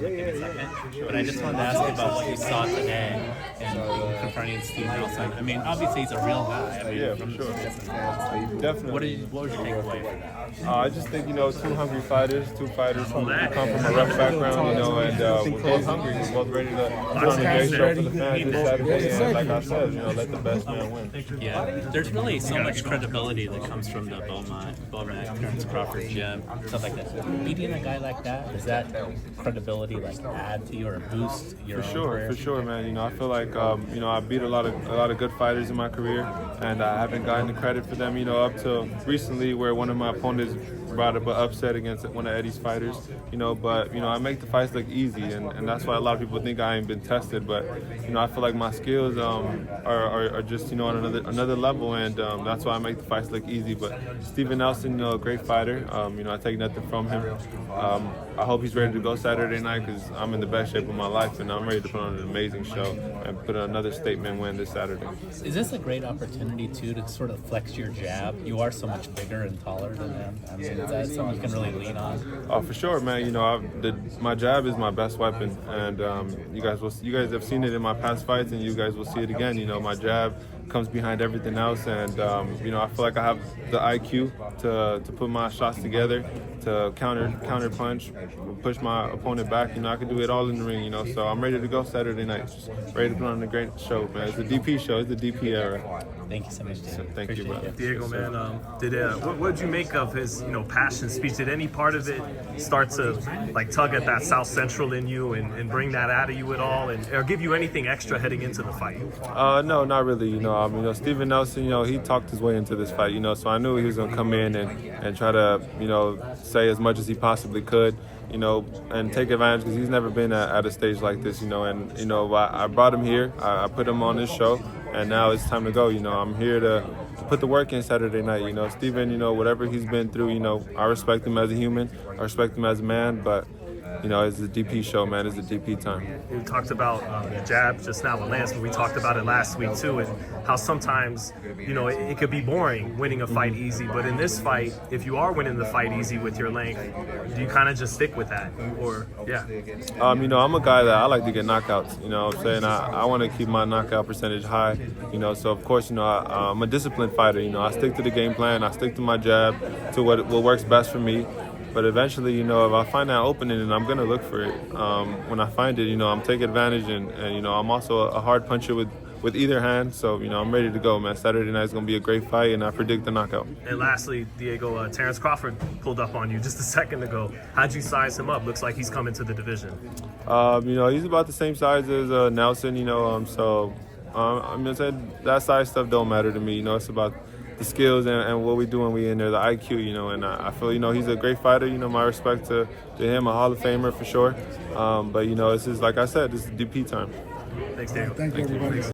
in a second. But I just wanted to ask you about what you saw today and confronting Steve Nelson. I mean, obviously he's a real guy. I mean, Yeah, for sure. Definitely. What was your takeaway? I just think, two hungry fighters, two fighters who come from a rough background, and we're both hungry. We're both ready to put on a great show for the fans this Saturday. And like I said, let the best man win. Yeah, there's really so much credibility that comes from the Beaumont, Terence Crawford gym, stuff like that. Beating a guy like that, does that credibility add to you or boost your own career? For sure, man. I feel like I beat a lot of good fighters in my career, and I haven't gotten the credit for them. Up till recently, where one of my opponents brought up an upset against one of Eddie's fighters. But I make the fights look easy, and that's why a lot of people think I ain't been tested. But I feel like my skills are just on another level, and that's why I make the fights look easy. But Steven Nelson, a great fighter. I take nothing from him. I hope he's ready to go Saturday night because I'm in the best shape of my life, and I'm ready to put on an amazing show and put another statement win this Saturday. Is this a great opportunity too to sort of flex your jab? You are so much bigger and taller than him. I mean, is that something you can really lean on? Oh, for sure, man. My jab is my best weapon, and you guys have seen it in my past fights, and you guys will see it again. My jab comes behind everything else, and I feel like I have the IQ to put my shots together, to counter punch, push my opponent back. I can do it all in the ring. So I'm ready to go Saturday night. Just ready to put on a great show, man. It's the DP show. It's the DP era. Thank you so much, Diego. Thank you, brother. Diego, man, what did you make of his, passion speech? Did any part of it start to tug at that South Central in you and bring that out of you at all, or give you anything extra heading into the fight? No, not really. Steven Nelson, he talked his way into this fight. So I knew he was gonna come in and try to, say as much as he possibly could. And take advantage because he's never been at a stage like this, and I brought him here, I put him on this show, and now it's time to go. I'm here to put the work in Saturday night. Steven, whatever he's been through, I respect him as a human, I respect him as a man, but it's the DP show, man. It's the DP time. We talked about the jab just now with Lance, but we talked about it last week too, and how sometimes, it could be boring winning a fight easy. But in this fight, if you are winning the fight easy with your length, do you kind of just stick with that? I'm a guy that I like to get knockouts. What I'm saying? I want to keep my knockout percentage high. So of course, I'm a disciplined fighter. I stick to the game plan. I stick to my jab, to what works best for me. But eventually, if I find that opening, and I'm going to look for it. When I find it, I'm taking advantage, and I'm also a hard puncher with either hand. So, I'm ready to go, man. Saturday night is going to be a great fight, and I predict the knockout. And lastly, Diego, Terence Crawford pulled up on you just a second ago. How'd you size him up? Looks like he's coming to the division. He's about the same size as Nelson, that size stuff don't matter to me. It's about the skills and what we do when we in there, the IQ, and I feel, he's a great fighter, my respect to him, a Hall of Famer for sure. But, this is, like I said, this is DP time. Thanks, Diego. Thank you, everybody.